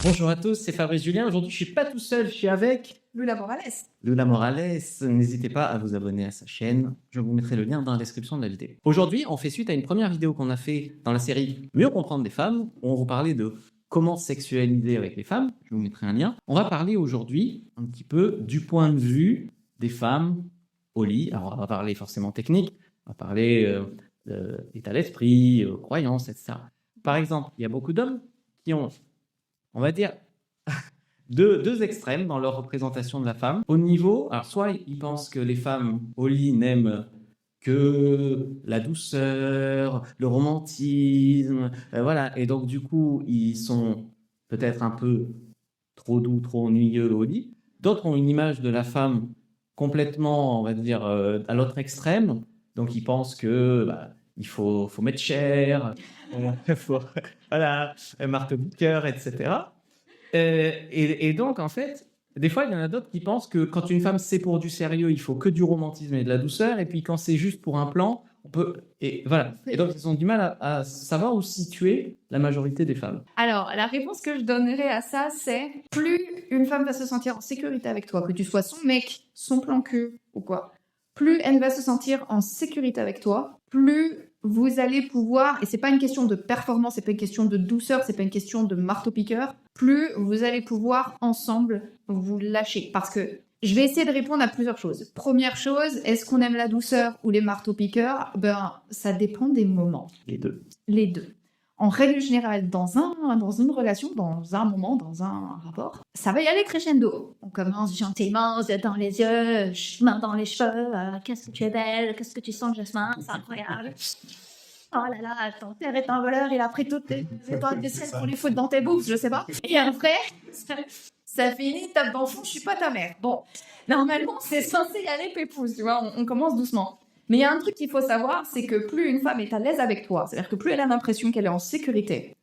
Bonjour à tous, c'est Fabrice Julien. Aujourd'hui, je suis pas tout seul, je suis avec Lula Morales. Lula Morales. N'hésitez pas à vous abonner à sa chaîne. Je vous mettrai le lien dans la description de la vidéo. Aujourd'hui, on fait suite à une première vidéo qu'on a fait dans la série Mieux comprendre des femmes, où on vous parlait de comment sexualiser avec les femmes. Je vous mettrai un lien. On va parler aujourd'hui un petit peu du point de vue des femmes au lit. Alors, on va parler forcément technique, on va parler d'état d'esprit, croyances, etc. Par exemple, il y a beaucoup d'hommes qui ont, on va dire, deux extrêmes dans leur représentation de la femme. Au niveau, alors soit ils pensent que les femmes au lit n'aiment que la douceur, le romantisme, voilà. Et donc du coup, ils sont peut-être un peu trop doux, trop ennuyeux au lit. D'autres ont une image de la femme complètement, on va dire, à l'autre extrême. Donc ils pensent que il faut mettre cher, faut, voilà, marteau-piqueur, etc. Et donc, en fait, des fois, il y en a d'autres qui pensent que quand une femme c'est pour du sérieux, il faut que du romantisme et de la douceur, et puis quand c'est juste pour un plan, on peut. Et voilà. Et donc, ils ont du mal à savoir où situer la majorité des femmes. Alors, la réponse que je donnerais à ça, c'est plus une femme va se sentir en sécurité avec toi, que tu sois son mec, son plan cul ou quoi, plus elle va se sentir en sécurité avec toi, plus vous allez pouvoir, et c'est pas une question de performance, c'est pas une question de douceur, c'est pas une question de marteau-piqueur, plus vous allez pouvoir ensemble vous lâcher. Parce que je vais essayer de répondre à plusieurs choses. Première chose, est-ce qu'on aime la douceur ou les marteaux-piqueurs? Ben, ça dépend des moments. Les deux. Les deux. En règle générale, dans une relation, dans un moment, dans un rapport, ça va y aller crescendo. On commence gentiment, yeux dans les yeux, main dans les cheveux, qu'est-ce que tu es belle, qu'est-ce que tu sens, Jasmin, c'est incroyable. Oh là là, ton père est un voleur, il a pris toutes tes étoiles de ciel pour les foutre dans tes bouffes, je sais pas. Et après, ça finit, tape dans le fond, je suis pas ta mère. Bon, normalement, c'est censé y aller pépouze, tu vois, on commence doucement. Mais il y a un truc qu'il faut savoir, c'est que plus une femme est à l'aise avec toi, c'est-à-dire que plus elle a l'impression qu'elle est en sécurité,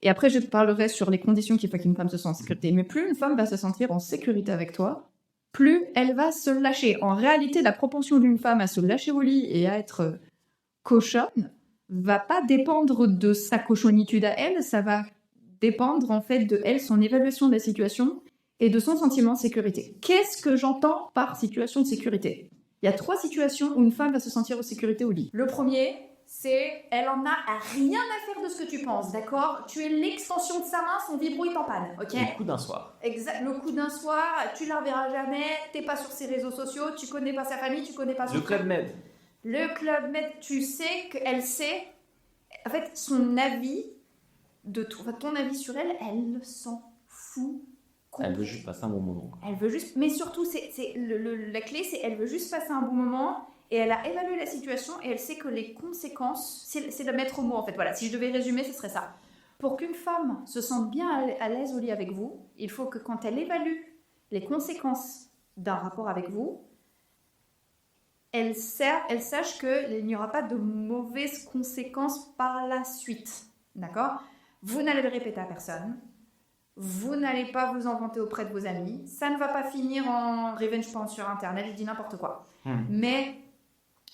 et après je te parlerai sur les conditions qu'il faut qu'une femme se sente en sécurité, mais plus une femme va se sentir en sécurité avec toi, plus elle va se lâcher. En réalité, la propension d'une femme à se lâcher au lit et à être cochonne va pas dépendre de sa cochonnitude à elle, ça va dépendre en fait de elle, son évaluation de la situation et de son sentiment de sécurité. Qu'est-ce que j'entends par situation de sécurité ? Il y a 3 situations où une femme va se sentir en sécurité au lit. Le premier, c'est elle en a rien à faire de ce que tu penses, d'accord ? Tu es l'extension de sa main, son vibro est en panne, ok ? Le coup d'un soir. Exact. Le coup d'un soir, tu la reverras jamais, t'es pas sur ses réseaux sociaux, tu connais pas sa famille, tu connais pas son... Le Club Med. Le Club Med, tu sais qu'elle sait, en fait, son avis de tout, enfin, ton avis sur elle, elle s'en fout. Elle veut juste passer un bon moment. Elle veut juste, mais surtout, la clé, c'est elle veut juste passer un bon moment et elle a évalué la situation et elle sait que les conséquences, c'est de mettre au mot en fait. Voilà, si je devais résumer, ce serait ça. Pour qu'une femme se sente bien à l'aise au lit avec vous, il faut que quand elle évalue les conséquences d'un rapport avec vous, elle sache qu'il n'y aura pas de mauvaises conséquences par la suite. D'accord ? Vous n'allez le répéter à personne. Vous n'allez pas vous en vanter auprès de vos amis. Ça ne va pas finir en revenge porn sur Internet, je dis n'importe quoi. Mais,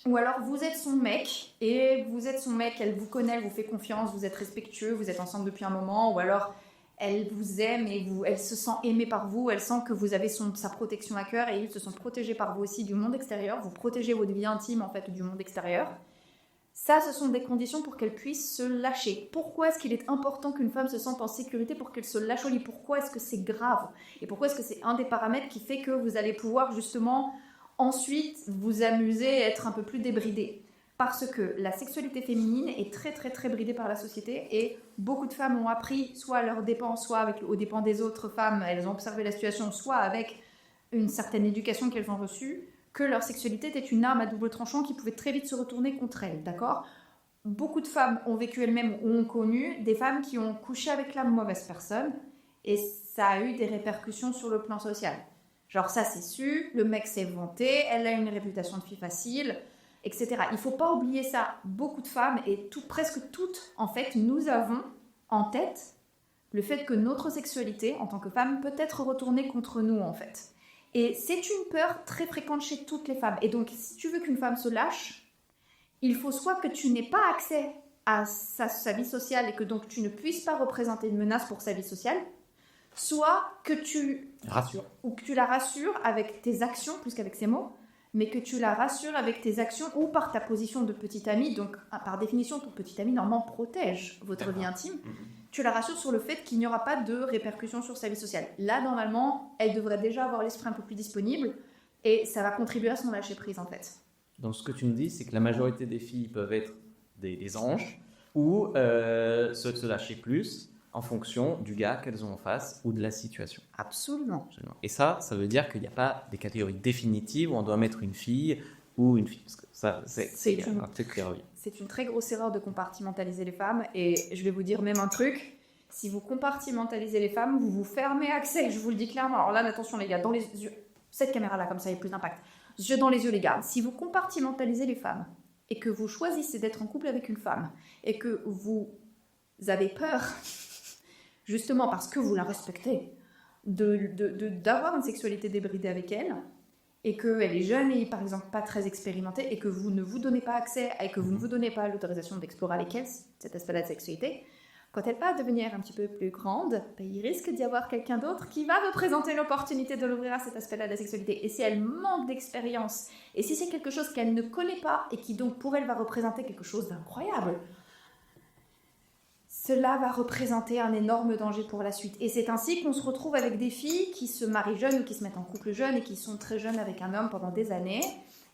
ou alors vous êtes son mec, et vous êtes son mec, elle vous connaît, elle vous fait confiance, vous êtes respectueux, vous êtes ensemble depuis un moment, ou alors elle vous aime et elle se sent aimée par vous, elle sent que vous avez sa protection à cœur et ils se sont protégés par vous aussi du monde extérieur, vous protégez votre vie intime en fait du monde extérieur. Ça, ce sont des conditions pour qu'elle puisse se lâcher. Pourquoi est-ce qu'il est important qu'une femme se sente en sécurité pour qu'elle se lâche au lit ? Pourquoi est-ce que c'est grave ? Et pourquoi est-ce que c'est un des paramètres qui fait que vous allez pouvoir justement ensuite vous amuser et être un peu plus débridé ? Parce que la sexualité féminine est très très très bridée par la société et beaucoup de femmes ont appris, soit à leurs dépens, soit aux dépens des autres femmes, elles ont observé la situation, soit avec une certaine éducation qu'elles ont reçue, que leur sexualité était une arme à double tranchant qui pouvait très vite se retourner contre elles, d'accord ? Beaucoup de femmes ont vécu elles-mêmes ou ont connu des femmes qui ont couché avec la mauvaise personne et ça a eu des répercussions sur le plan social. Genre ça c'est su, le mec s'est vanté, elle a une réputation de fille facile, etc. Il ne faut pas oublier ça. Beaucoup de femmes, et presque toutes, en fait, nous avons en tête le fait que notre sexualité, en tant que femme, peut être retournée contre nous, en fait. Et c'est une peur très fréquente chez toutes les femmes. Et donc, si tu veux qu'une femme se lâche, il faut soit que tu n'aies pas accès à sa vie sociale et que donc tu ne puisses pas représenter une menace pour sa vie sociale, soit que tu Rassure. ou que tu la rassures avec tes actions plus qu'avec ses mots, mais que tu la rassures avec tes actions ou par ta position de petit ami. Donc, par définition, ton petit ami, normalement, protège votre vie intime. Tu la rassures sur le fait qu'il n'y aura pas de répercussions sur sa vie sociale. Là, normalement, elle devrait déjà avoir l'esprit un peu plus disponible et ça va contribuer à son lâcher-prise, en fait. Donc, ce que tu nous dis, c'est que la majorité des filles peuvent être des anges ou se lâcher plus en fonction du gars qu'elles ont en face ou de la situation. Absolument. Et ça veut dire qu'il n'y a pas des catégories définitives où on doit mettre une fille ou une fille. Parce que ça, c'est un truc qui revient. C'est une très grosse erreur de compartimentaliser les femmes. Et je vais vous dire même un truc. Si vous compartimentalisez les femmes, vous vous fermez accès. Je vous le dis clairement. Alors là, attention les gars, dans les yeux. Cette caméra-là, comme ça, il y a plus d'impact. Yeux dans les yeux, les gars. Si vous compartimentalisez les femmes et que vous choisissez d'être en couple avec une femme et que vous avez peur... justement parce que vous la respectez, d'avoir une sexualité débridée avec elle, et qu'elle est jeune et par exemple pas très expérimentée, et que vous ne vous donnez pas accès, et que vous ne vous donnez pas l'autorisation d'explorer avec elle cet aspect-là de sexualité, quand elle va devenir un petit peu plus grande, il risque d'y avoir quelqu'un d'autre qui va représenter l'opportunité de l'ouvrir à cet aspect-là de la sexualité. Et si elle manque d'expérience, et si c'est quelque chose qu'elle ne connaît pas, et qui donc pour elle va représenter quelque chose d'incroyable, cela va représenter un énorme danger pour la suite. Et c'est ainsi qu'on se retrouve avec des filles qui se marient jeunes ou qui se mettent en couple jeune et qui sont très jeunes avec un homme pendant des années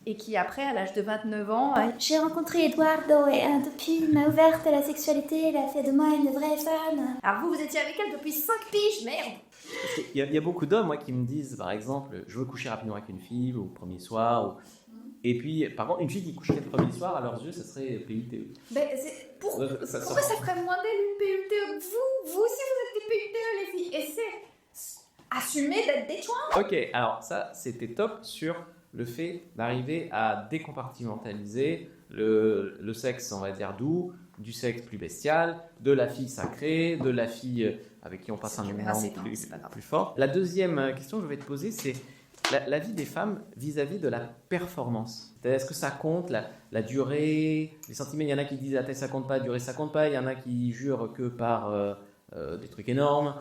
et qui après, à l'âge de 29 ans... J'ai rencontré Eduardo et depuis il m'a ouverte à la sexualité, il a fait de moi une vraie femme. Alors vous étiez avec elle depuis 5 piges, merde. Il y a beaucoup d'hommes moi, qui me disent, par exemple, je veux coucher rapidement avec une fille au premier soir... Et puis, par contre, une fille qui coucherait le premier soir, à leurs yeux, ça serait PUTE. Ben, pourquoi ça ferait moins d'elle une PUTE? Vous aussi, vous êtes des PUTE, les filles. Et c'est assumer d'être des chouins. Ok, alors ça, c'était top sur le fait d'arriver à décompartimentaliser le sexe, on va dire, doux, du sexe plus bestial, de la fille sacrée, de la fille avec qui on passe un moment plus fort. La deuxième question que je vais te poser, c'est... La vie des femmes vis-à-vis de la performance. Est-ce que ça compte, la durée, les sentiments? Il y en a qui disent ça compte pas, durée ça compte pas. Il y en a qui jurent que par des trucs énormes.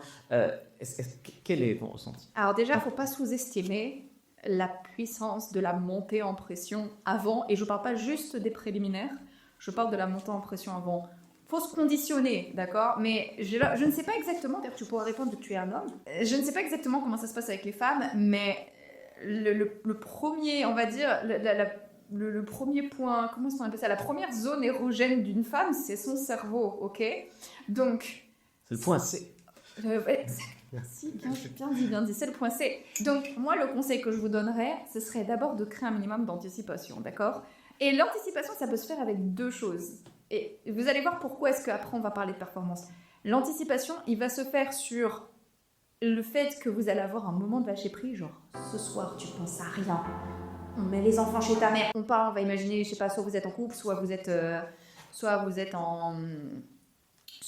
Quel est ton ressenti? Alors déjà, il ne faut pas sous-estimer la puissance de la montée en pression avant. Et je ne parle pas juste des préliminaires, je parle de la montée en pression avant. Il faut se conditionner, d'accord? Mais je ne sais pas exactement, d'ailleurs tu pourras répondre que tu es un homme. Je ne sais pas exactement comment ça se passe avec les femmes, mais... Le premier, on va dire, le premier point, comment est-ce qu'on appelle ça? La première zone érogène d'une femme, c'est son cerveau, ok? Donc... C'est le point C. Merci, bien dit, c'est le point C. Donc, moi, le conseil que je vous donnerais, ce serait d'abord de créer un minimum d'anticipation, d'accord? Et l'anticipation, ça peut se faire avec deux choses. Et vous allez voir pourquoi est-ce qu'après, on va parler de performance. L'anticipation, il va se faire sur... le fait que vous allez avoir un moment de lâcher prise, genre ce soir tu penses à rien, on met les enfants chez ta mère, on va imaginer, je sais pas, soit vous êtes en couple, soit vous êtes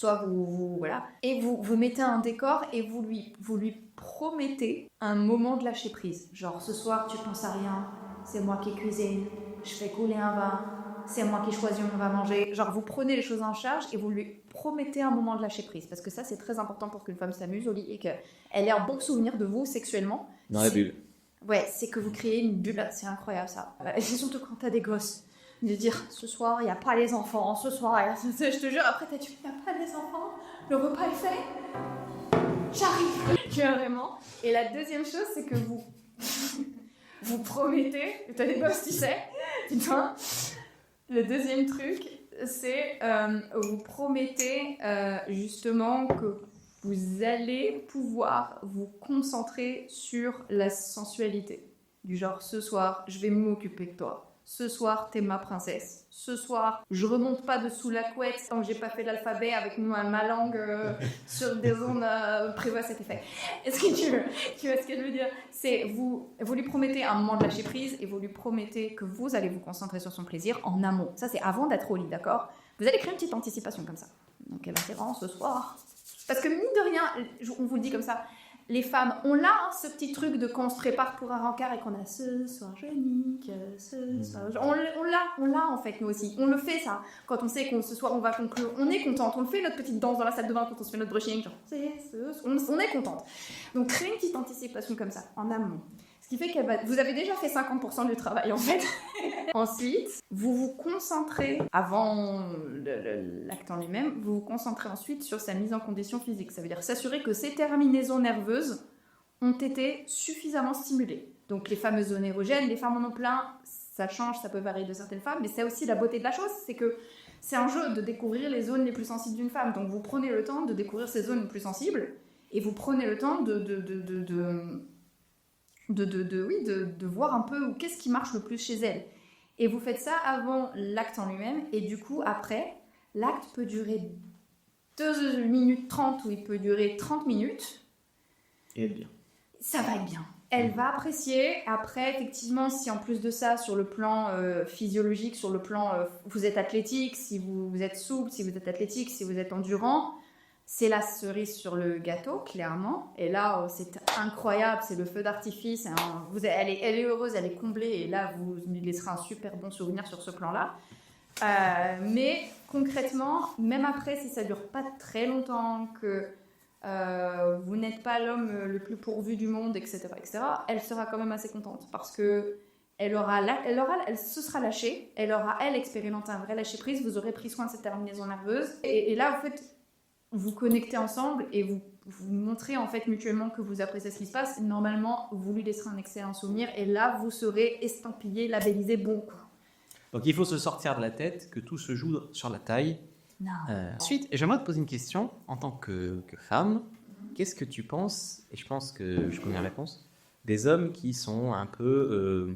voilà, et vous mettez un décor et vous lui promettez un moment de lâcher prise, genre ce soir tu penses à rien, c'est moi qui cuisine, je fais couler un vin, c'est moi qui choisis où on va manger. Genre, vous prenez les choses en charge et vous lui promettez un moment de lâcher prise. Parce que ça, c'est très important pour qu'une femme s'amuse au lit et qu'elle ait un bon souvenir de vous sexuellement. Dans la bulle. Ouais, c'est que vous créez une bulle. C'est incroyable, ça. Et surtout quand t'as des gosses. De dire, ce soir, il n'y a pas les enfants. Ce soir, je te jure, après, t'as dit, il n'y a pas les enfants. Le repas est fait. J'arrive. Vraiment. Et la deuxième chose, c'est que vous promettez. T'as des gosses, tu sais. Putain. Le deuxième truc, c'est vous promettez justement que vous allez pouvoir vous concentrer sur la sensualité. Du genre, ce soir, je vais m'occuper de toi. Ce soir, t'es ma princesse. Ce soir, je remonte pas dessous la couette tant que j'ai pas fait l'alphabet avec ma langue sur des ondes prévues à cet effet. Est-ce que tu vois ce que je veux dire? C'est vous lui promettez un moment de lâcher prise et vous lui promettez que vous allez vous concentrer sur son plaisir en amont. Ça, c'est avant d'être au lit, d'accord? Vous allez créer une petite anticipation comme ça. Donc, elle va dire, ce soir. Parce que mine de rien, on vous le dit comme ça, Les femmes, on l'a, hein, ce petit truc de quand on se prépare pour un rencard et qu'on a ce soir je nique, ce soir je... On l'a en fait, nous aussi. On le fait, ça. Quand on sait qu'on ce soir on va conclure, on est contente. On le fait, notre petite danse dans la salle de bain quand on se fait notre brushing. Genre, on est contente. Donc, créez une petite anticipation comme ça, en amont. Ce qui fait que vous avez déjà fait 50% du travail, en fait. Ensuite, vous vous concentrez, avant l'acte en lui-même, vous vous concentrez ensuite sur sa mise en condition physique. Ça veut dire s'assurer que ces terminaisons nerveuses ont été suffisamment stimulées. Donc les fameuses zones érogènes, les femmes en ont plein, ça change, ça peut varier de certaines femmes, mais c'est aussi la beauté de la chose, c'est que c'est un jeu de découvrir les zones les plus sensibles d'une femme. Donc vous prenez le temps de découvrir ces zones les plus sensibles, et vous prenez le temps de voir un peu qu'est-ce qui marche le plus chez elle. Et vous faites ça avant l'acte en lui-même, et du coup, après, l'acte peut durer 2 minutes 30 ou il peut durer 30 minutes. Et bien. Ça va être bien. Elle va apprécier. Après, effectivement, si en plus de ça, sur le plan physiologique, sur le plan vous êtes athlétique, si vous êtes souple, si vous êtes athlétique, si vous êtes endurant, c'est la cerise sur le gâteau, clairement. Et là, c'est incroyable, c'est le feu d'artifice. Elle est heureuse, elle est comblée. Et là, vous lui laisserez un super bon souvenir sur ce plan-là. Mais concrètement, même après, si ça ne dure pas très longtemps, que vous n'êtes pas l'homme le plus pourvu du monde, etc., elle sera quand même assez contente. Parce que elle se sera lâchée. Elle aura, expérimenté un vrai lâcher-prise. Vous aurez pris soin de cette terminaison nerveuse. Et là, vous faites... vous connectez ensemble et vous montrez en fait mutuellement que vous appréciez ce qui se passe. Normalement, vous lui laisserez un excellent souvenir et là, vous serez estampillé, labellisé bon, quoi. Donc il faut se sortir de la tête que tout se joue sur la taille. Non. Ensuite, j'aimerais te poser une question en tant que femme. Qu'est-ce que tu penses, et je pense que je connais la réponse, des hommes qui sont un peu,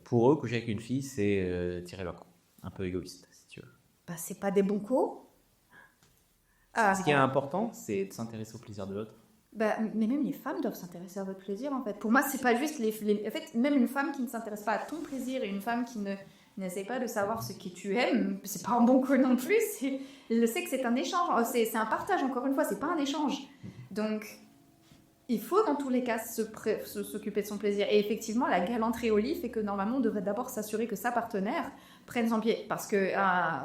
pour eux, coucher avec une fille, c'est tirer leur coup. Un peu égoïste, si tu veux. Bah, c'est pas des bons coups. Ce qui est important, c'est de s'intéresser au plaisir de l'autre. Bah, mais même les femmes doivent s'intéresser à votre plaisir, en fait. Pour moi, c'est pas juste en fait, même une femme qui ne s'intéresse pas à ton plaisir et une femme qui n'essaie pas de savoir ce que tu aimes, c'est pas un bon coup non plus. Je sais que c'est un échange. C'est un partage, encore une fois, c'est pas un échange. Donc, il faut dans tous les cas s'occuper de son plaisir. Et effectivement, la galanterie au lit fait que normalement, on devrait d'abord s'assurer que sa partenaire prenne son pied. Parce que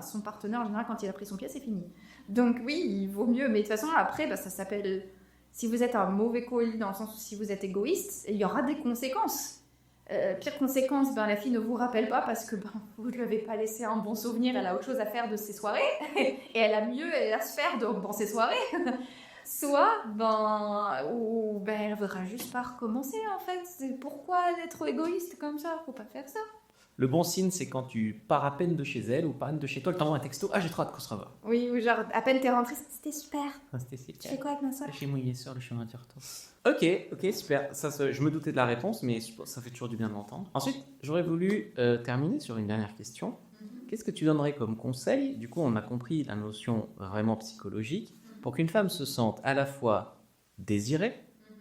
son partenaire, en général, quand il a pris son pied, c'est fini. Donc oui, il vaut mieux. Mais de toute façon, après, ça s'appelle... Si vous êtes un mauvais colis, dans le sens où si vous êtes égoïste, il y aura des conséquences. Pire conséquence, la fille ne vous rappelle pas parce que vous ne lui avez pas laissé un bon souvenir. Elle a autre chose à faire de ses soirées. Et elle a mieux à se faire dans ses soirées. Soit, elle voudra juste pas recommencer, en fait. Pourquoi être égoïste comme ça? Faut pas faire ça. Le bon signe, c'est quand tu pars à peine de chez elle ou pas de chez toi, elle t'envoie un texto. Ah, j'ai trop hâte qu'on se revoie. Oui, ou genre, à peine t'es rentrée, C'était super. Ah, c'était super. Tu fais quoi avec ma soeur? J'ai mouillé sur le chemin du retour. Ok, super. Je me doutais de la réponse, mais ça fait toujours du bien de l'entendre. Ensuite, j'aurais voulu terminer sur une dernière question. Qu'est-ce que tu donnerais comme conseil? Du coup, on a compris la notion vraiment psychologique pour qu'une femme se sente à la fois désirée,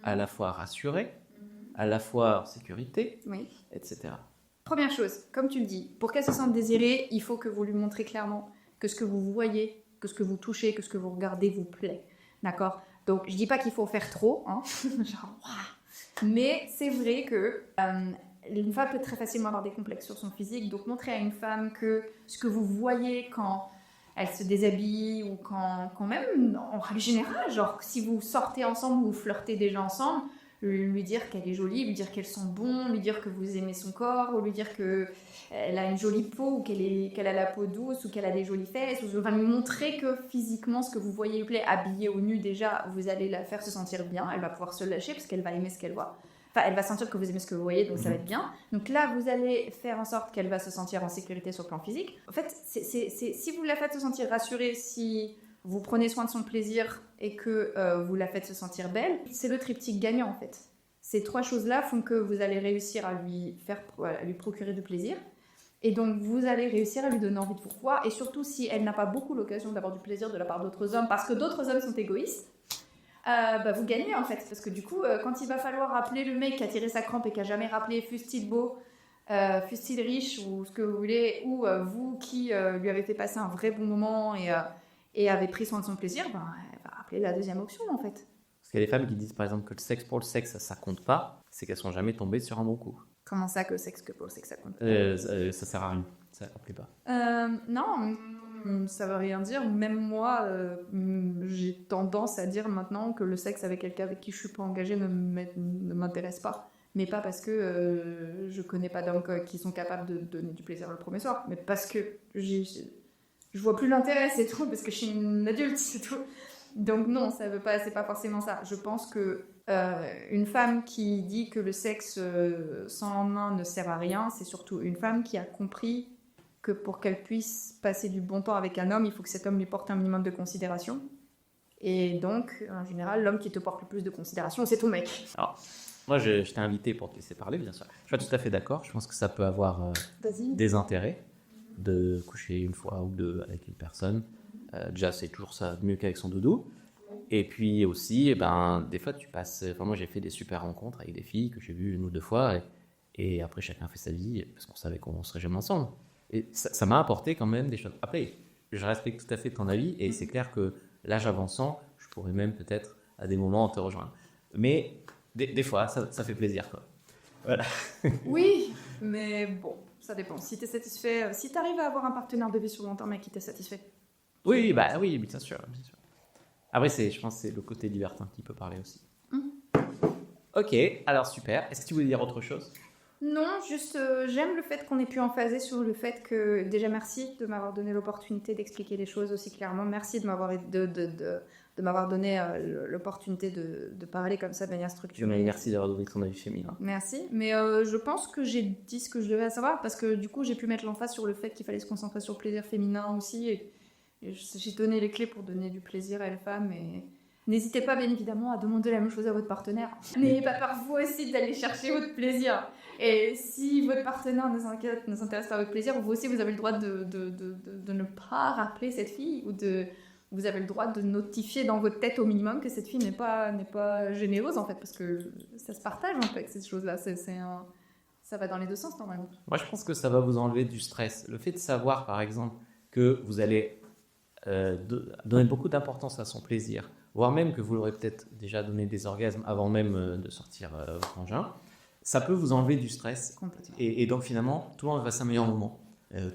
à la fois rassurée, à la fois en sécurité, oui, etc. Première chose, comme tu le dis, pour qu'elle se sente désirée, il faut que vous lui montrez clairement que ce que vous voyez, que ce que vous touchez, que ce que vous regardez vous plaît. D'accord? Donc, je dis pas qu'il faut faire trop, hein, genre, waouh. Mais c'est vrai que une femme peut très facilement avoir des complexes sur son physique. Donc, montrer à une femme que ce que vous voyez quand elle se déshabille ou quand même, en règle générale, genre, si vous sortez ensemble ou vous flirtez déjà ensemble, lui dire qu'elle est jolie, lui dire qu'elle sent bon, lui dire que vous aimez son corps, ou lui dire qu'elle a une jolie peau, ou qu'elle a la peau douce, ou qu'elle a des jolies fesses, ou lui montrer que physiquement ce que vous voyez lui plaît, habillée ou nue déjà, vous allez la faire se sentir bien, elle va pouvoir se lâcher parce qu'elle va aimer ce qu'elle voit. Enfin, elle va sentir que vous aimez ce que vous voyez, donc ça va être bien. Donc là, vous allez faire en sorte qu'elle va se sentir en sécurité sur le plan physique. En fait, si vous la faites se sentir rassurée, si vous prenez soin de son plaisir et que vous la faites se sentir belle, c'est le triptyque gagnant en fait. Ces 3 choses-là font que vous allez réussir à lui procurer du plaisir. Et donc, vous allez réussir à lui donner envie de vous revoir. Et surtout, si elle n'a pas beaucoup l'occasion d'avoir du plaisir de la part d'autres hommes, parce que d'autres hommes sont égoïstes, vous gagnez en fait. Parce que du coup, quand il va falloir rappeler le mec qui a tiré sa crampe et qui n'a jamais rappelé fût-il beau, fût-il riche ou ce que vous voulez, ou vous qui lui avez fait passer un vrai bon moment et avait pris soin de son plaisir, elle va rappeler la deuxième option en fait. Ce qu'il y a des femmes qui disent par exemple que le sexe pour le sexe, ça compte pas, c'est qu'elles sont jamais tombées sur un bon coup. Comment ça que le sexe que pour le sexe ça compte? Ça sert à rien, ça ne plaît pas. Non, ça veut rien dire. Même moi, j'ai tendance à dire maintenant que le sexe avec quelqu'un avec qui je suis pas engagée ne m'intéresse pas. Mais pas parce que je connais pas d'hommes qui sont capables de donner du plaisir le premier soir, mais parce que je vois plus l'intérêt, c'est tout, parce que je suis une adulte, c'est tout. Donc non, ça veut pas, c'est pas forcément ça. Je pense que une femme qui dit que le sexe sans lendemain ne sert à rien, c'est surtout une femme qui a compris que pour qu'elle puisse passer du bon temps avec un homme, il faut que cet homme lui porte un minimum de considération. Et donc, en général, l'homme qui te porte le plus de considération, c'est ton mec. Alors, moi, je t'ai invité pour te laisser parler, bien sûr. Je suis tout à fait d'accord. Je pense que ça peut avoir des intérêts de coucher une fois ou deux avec une personne. Déjà, c'est toujours ça de mieux qu'avec son doudou. Et puis aussi, des fois, tu passes... Enfin, moi, j'ai fait des super rencontres avec des filles que j'ai vues une ou deux fois. Et après, chacun fait sa vie parce qu'on savait qu'on serait jamais ensemble. Et ça m'a apporté quand même des choses. Après, je respecte tout à fait ton avis. Et c'est clair que l'âge avançant, je pourrais même peut-être à des moments te rejoindre. Mais des fois, ça fait plaisir, quoi. Voilà. Oui, mais bon, ça dépend. Si t'es satisfait, si t'arrives à avoir un partenaire de vie sur longtemps, mais qui t'est satisfait. Oui, bien sûr, bien sûr. Après, je pense que c'est le côté libertin qui peut parler aussi. Ok, alors super. Est-ce que tu voulais dire autre chose? Non, juste j'aime le fait qu'on ait pu emphaser sur le fait que déjà merci de m'avoir donné l'opportunité d'expliquer les choses aussi clairement. Merci de m'avoir donné l'opportunité de parler comme ça de manière structurée. Merci d'avoir donné ton avis féminin. Merci, mais je pense que j'ai dit ce que je devais savoir parce que du coup j'ai pu mettre l'emphase sur le fait qu'il fallait se concentrer sur le plaisir féminin aussi et j'ai donné les clés pour donner du plaisir à la femme et n'hésitez pas bien évidemment à demander la même chose à votre partenaire. N'ayez pas peur vous aussi d'aller chercher votre plaisir. Et si votre partenaire ne s'intéresse pas à votre plaisir, vous aussi vous avez le droit de ne pas rappeler cette fille ou vous avez le droit de notifier dans votre tête au minimum que cette fille n'est pas généreuse en fait parce que ça se partage en fait ces choses-là. Ça va dans les deux sens normalement. Moi je pense que ça va vous enlever du stress. Le fait de savoir par exemple que vous allez donner beaucoup d'importance à son plaisir, voire même que vous l'aurez peut-être déjà donné des orgasmes avant même de sortir votre engin, ça peut vous enlever du stress. Et donc finalement, tout le monde va passer un meilleur moment.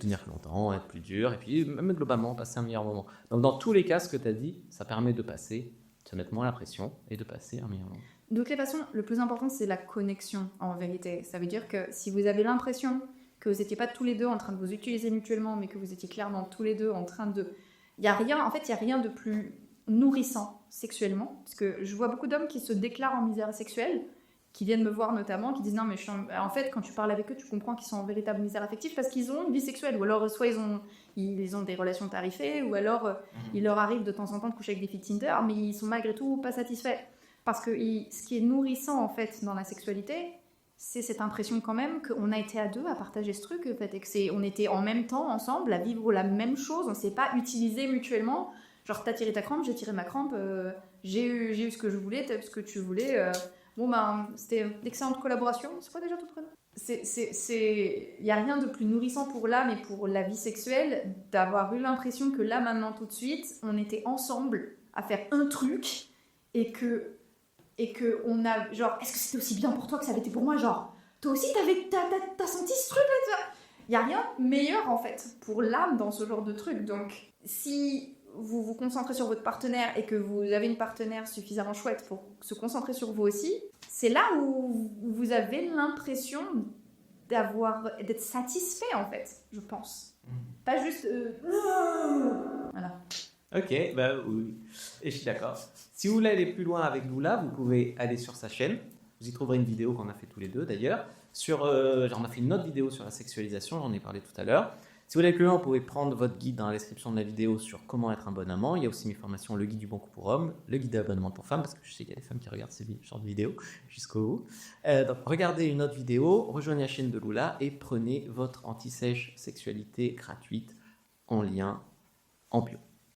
Tenir plus longtemps, être plus dur, et puis même globalement passer un meilleur moment. Donc dans tous les cas, ce que tu as dit, ça permet de se mettre moins la pression et de passer un meilleur moment. De toutes les façons, le plus important, c'est la connexion en vérité. Ça veut dire que si vous avez l'impression que vous n'étiez pas tous les deux en train de vous utiliser mutuellement, mais que vous étiez clairement tous les deux en train de... Il n'y a rien de plus nourrissant sexuellement, parce que je vois beaucoup d'hommes qui se déclarent en misère sexuelle, qui viennent me voir notamment, qui disent non mais en fait quand tu parles avec eux tu comprends qu'ils sont en véritable misère affective parce qu'ils ont une vie sexuelle ou alors soit ils ont des relations tarifées ou alors il leur arrive de temps en temps de coucher avec des filles Tinder mais ils sont malgré tout pas satisfaits parce que ce qui est nourrissant en fait dans la sexualité c'est cette impression quand même qu'on a été à deux à partager ce truc en fait, et que on était en même temps ensemble à vivre la même chose, on s'est pas utilisé mutuellement, genre t'as tiré ta crampe, j'ai tiré ma crampe, j'ai eu ce que je voulais, t'as eu ce que tu voulais. C'était d'excellente collaboration. C'est quoi déjà ton prénom? Il n'y a rien de plus nourrissant pour l'âme et pour la vie sexuelle d'avoir eu l'impression que là, maintenant, tout de suite, on était ensemble à faire un truc et que on a, genre, est-ce que c'était aussi bien pour toi que ça avait été pour moi? Genre, toi aussi, t'as senti ce truc-là? Il n'y a rien de meilleur, en fait, pour l'âme dans ce genre de truc. Donc, si... vous vous concentrez sur votre partenaire et que vous avez une partenaire suffisamment chouette pour se concentrer sur vous aussi, c'est là où vous avez l'impression d'être satisfait en fait, je pense. Pas juste... Voilà. Ok, oui, et je suis d'accord. Si vous voulez aller plus loin avec Lula, vous pouvez aller sur sa chaîne. Vous y trouverez une vidéo qu'on a fait tous les deux d'ailleurs. On a fait une autre vidéo sur la sexualisation, j'en ai parlé tout à l'heure. Si vous voulez aller plus loin, vous pouvez prendre votre guide dans la description de la vidéo sur comment être un bon amant. Il y a aussi mes formations, le guide du bon coup pour hommes, le guide d'abonnement pour femmes, parce que je sais qu'il y a des femmes qui regardent ce genre de vidéos jusqu'au bout. Donc regardez une autre vidéo, rejoignez la chaîne de Lula et prenez votre anti-sèche sexualité gratuite en lien en bio.